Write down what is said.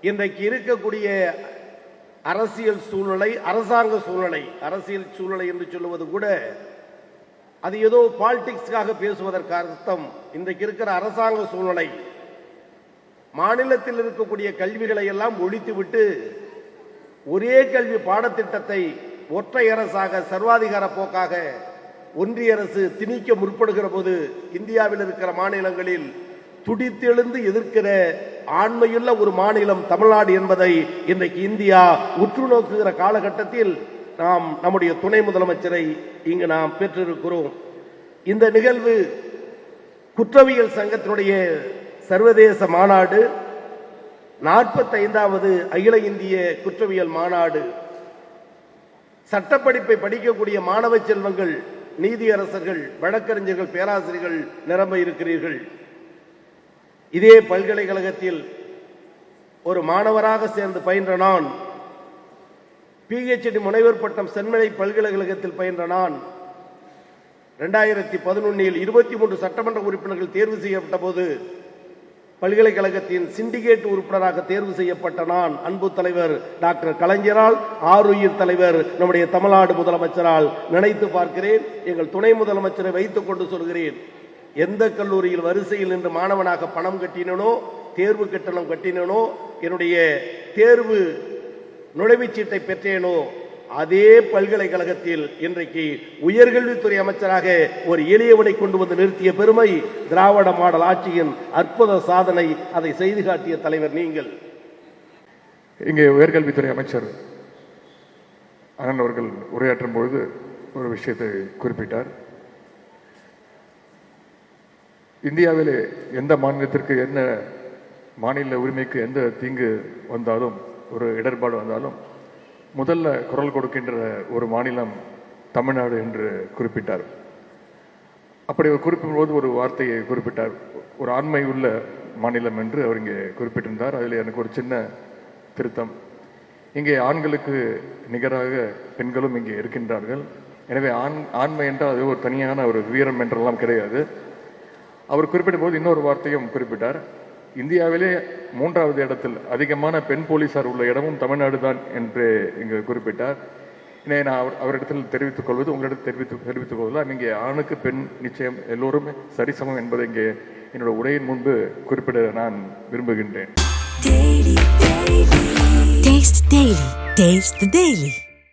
இன்றைக்கு இருக்கக்கூடிய அரசியல் சூழ்நிலை, அரசாங்க சூழ்நிலை, அரசியல் சூழ்நிலை என்று சொல்லுவது கூட அது ஏதோ பாலிடிக்ஸ்க்காக பேசுவதற்கு அர்த்தம். இன்றைக்கு இருக்கிற அரசாங்க சூழ்நிலை மாநிலத்தில் இருக்கக்கூடிய கல்விகளை எல்லாம் ஒழித்துவிட்டு ஒரே கல்வி பாடத்திட்டத்தை ஒற்றை அரசாக சர்வாதிகார போக்காக ஒன்றிய அரசு திணிக்க முற்படுகிற போது இந்தியாவில் இருக்கிற மாநிலங்களில் துடித்தெழுந்து எதிர்க்கிற ஆண்மையுள்ள ஒரு மாநிலம் தமிழ்நாடு என்பதை இன்றைக்கு இந்தியா உற்று நோக்குகிற காலகட்டத்தில் நாம் நம்முடைய துணை முதலமைச்சரை இங்கு நாம் பெற்றிருக்கிறோம். இந்த நிகழ்வு குற்றவியல் சங்கத்தினுடைய சர்வதேச மாநாடு, 45வது அகில இந்திய குற்றவியல் மாநாடு. சட்டப்படிப்பை படிக்கக்கூடிய மாணவ செல்வங்கள், நீதியரசர்கள், வழக்கறிஞர்கள், பேராசிரியர்கள் நிரம்ப இருக்கிறீர்கள். இதே பல்கலைக்கழகத்தில் ஒரு மாணவராக சேர்ந்து பயின்ற நான், PhD முனைவர் பட்டம் சென்மலை பல்கலைக்கழகத்தில் பயின்ற நான் 2011 23 சட்டமன்ற உறுப்பினர்கள் தேர்வு செய்யப்பட்ட போது பல்கலைக்கழகத்தின் சிண்டிகேட் உறுப்பினராக தேர்வு செய்யப்பட்ட நான் அன்பு தலைவர் டாக்டர் கலைஞரால், ஆருயிர் தலைவர் நம்முடைய தமிழ்நாடு முதலமைச்சரால் நினைத்து பார்க்கிறேன். எங்கள் துணை முதலமைச்சரை வைத்துக் கொண்டு சொல்கிறேன், எந்த கல்லூரியில் வரிசையில் நின்று மாணவனாக பணம் கட்டினோ, தேர்வு கட்டணம் கட்டினோ, என்னுடைய தேர்வு நுழைவுச்சீட்டை பெற்றேனோ, அதே பல்கலைக்கழகத்தில் இன்றைக்கு உயர்கல்வித்துறை அமைச்சராக ஒரு எளியவனை கொண்டு வந்து நிறுத்திய பெருமை திராவிட மாடல் ஆட்சியின் அற்புத சாதனை. அதை செய்து காட்டிய தலைவர் நீங்கள். இங்கே உயர்கல்வித்துறை அமைச்சர் அண்ணன் அவர்கள் உரையாற்றும் பொழுது ஒரு விஷயத்தை குறிப்பிட்டார். இந்தியாவிலே எந்த மாநிலத்திற்கு என்ன மாநில உரிமைக்கு எந்த தீங்கு வந்தாலும், ஒரு இடர்பாடு வந்தாலும் முதல்ல குரல் கொடுக்கின்ற ஒரு மாநிலம் தமிழ்நாடு என்று குறிப்பிட்டார். அப்படி குறிப்பிடும்போது ஒரு வார்த்தையை குறிப்பிட்டார், ஒரு ஆண்மை உள்ள மாநிலம் என்று அவர் இங்கே குறிப்பிட்டிருந்தார். அதில் எனக்கு ஒரு சின்ன திருத்தம். இங்கே ஆண்களுக்கு நிகராக பெண்களும் இங்கே இருக்கின்றார்கள். எனவே ஆண்மை என்றால் அது ஒரு தனியான ஒரு வீரம் என்றெல்லாம் கிடையாது. அவர் குறிப்பிடும் போது இன்னொரு வார்த்தையும் குறிப்பிட்டார். இந்தியாவிலே 3வது இடத்தில் அதிகமான பெண் போலீசார் உள்ள இடமும் தமிழ்நாடு தான் என்று இங்கு குறிப்பிட்டார். நான் அவரிடத்தில் தெரிவித்துக் கொள்வது, உங்களிடத்தில் தெரிவித்துக் கொள்வதில் இங்கே ஆணுக்கு பெண் நிச்சயம் எல்லோருமே சரிசமம் என்பதை இங்கே என்னோட உரையின் முன்பு குறிப்பிட நான் விரும்புகின்றேன்.